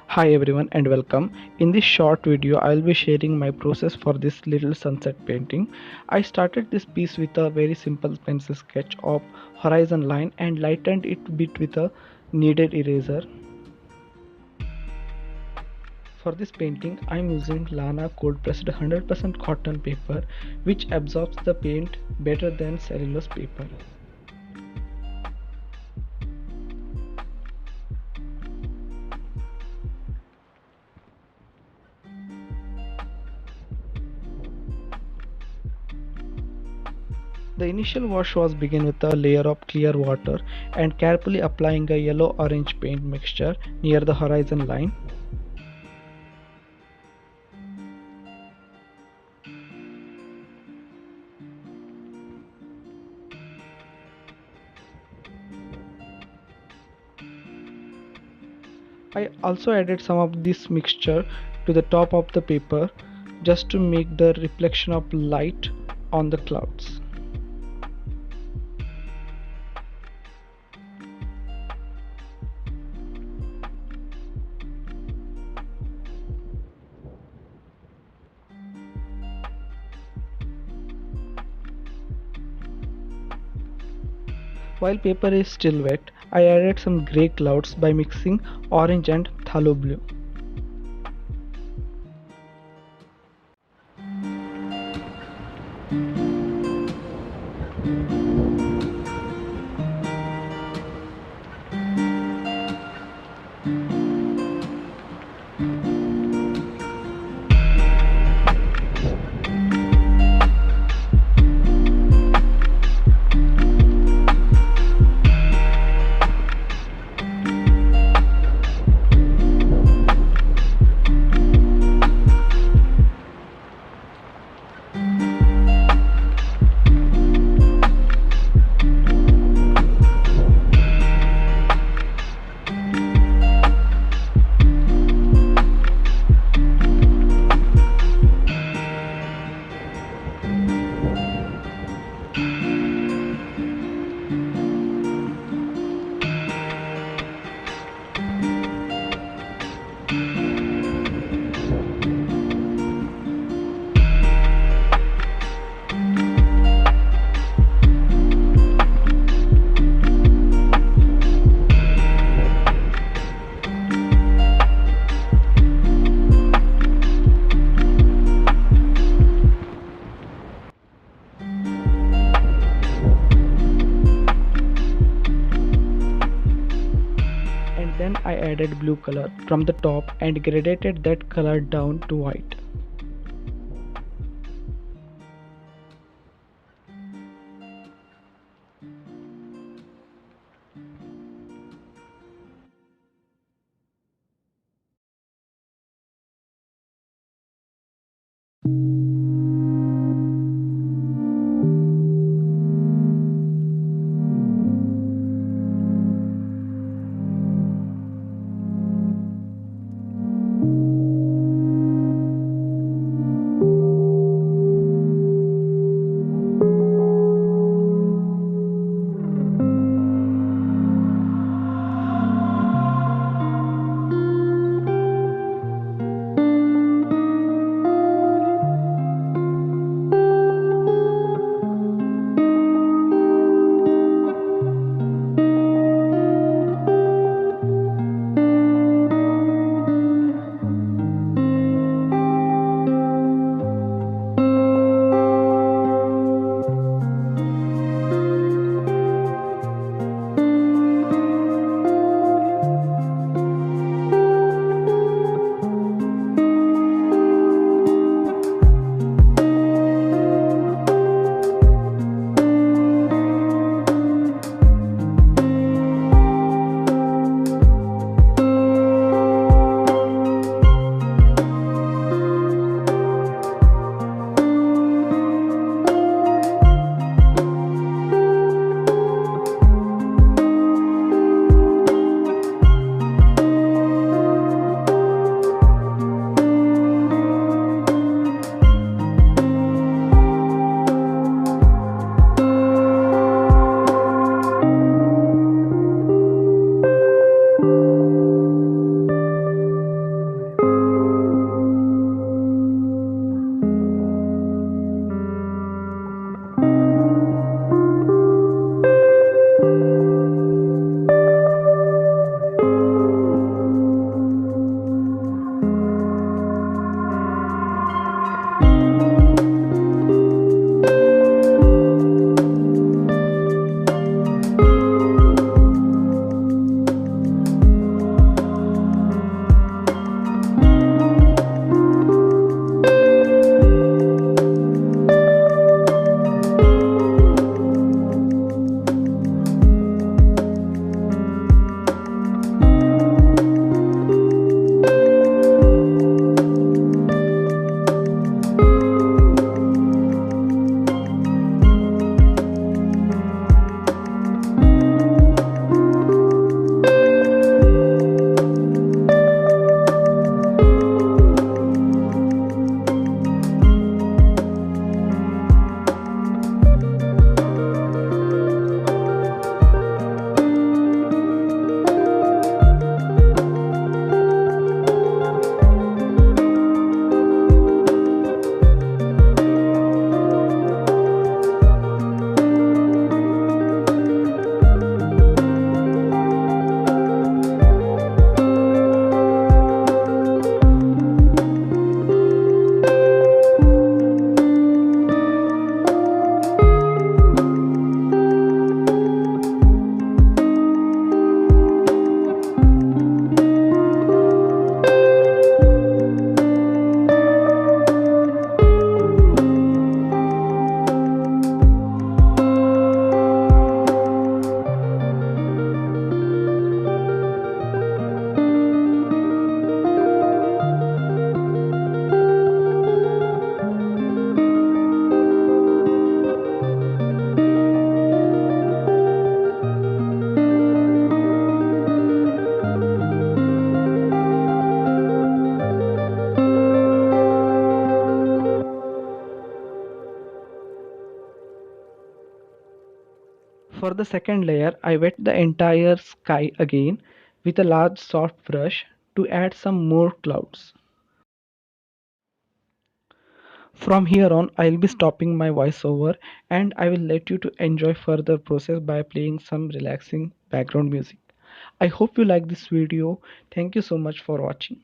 Hi everyone and welcome. In this short video I will be sharing my process for this little sunset painting. I started this piece with a very simple pencil sketch of horizon line and lightened it a bit with a kneaded eraser. For this painting I am using Lana cold pressed 100% cotton paper which absorbs the paint better than cellulose paper. The initial wash was begin with a layer of clear water and carefully applying a yellow-orange paint mixture near the horizon line. I also added some of this mixture to the top of the paper just to make the reflection of light on the clouds. While paper is still wet, I added some grey clouds by mixing orange and phthalo blue. And then I added blue color from the top and gradated that color down to white. the second layer, I wet the entire sky again with a large soft brush to add some more clouds. From here on, I'll be stopping my voiceover and I will let you to enjoy further process by playing some relaxing background music. I hope you like this video. Thank you so much for watching.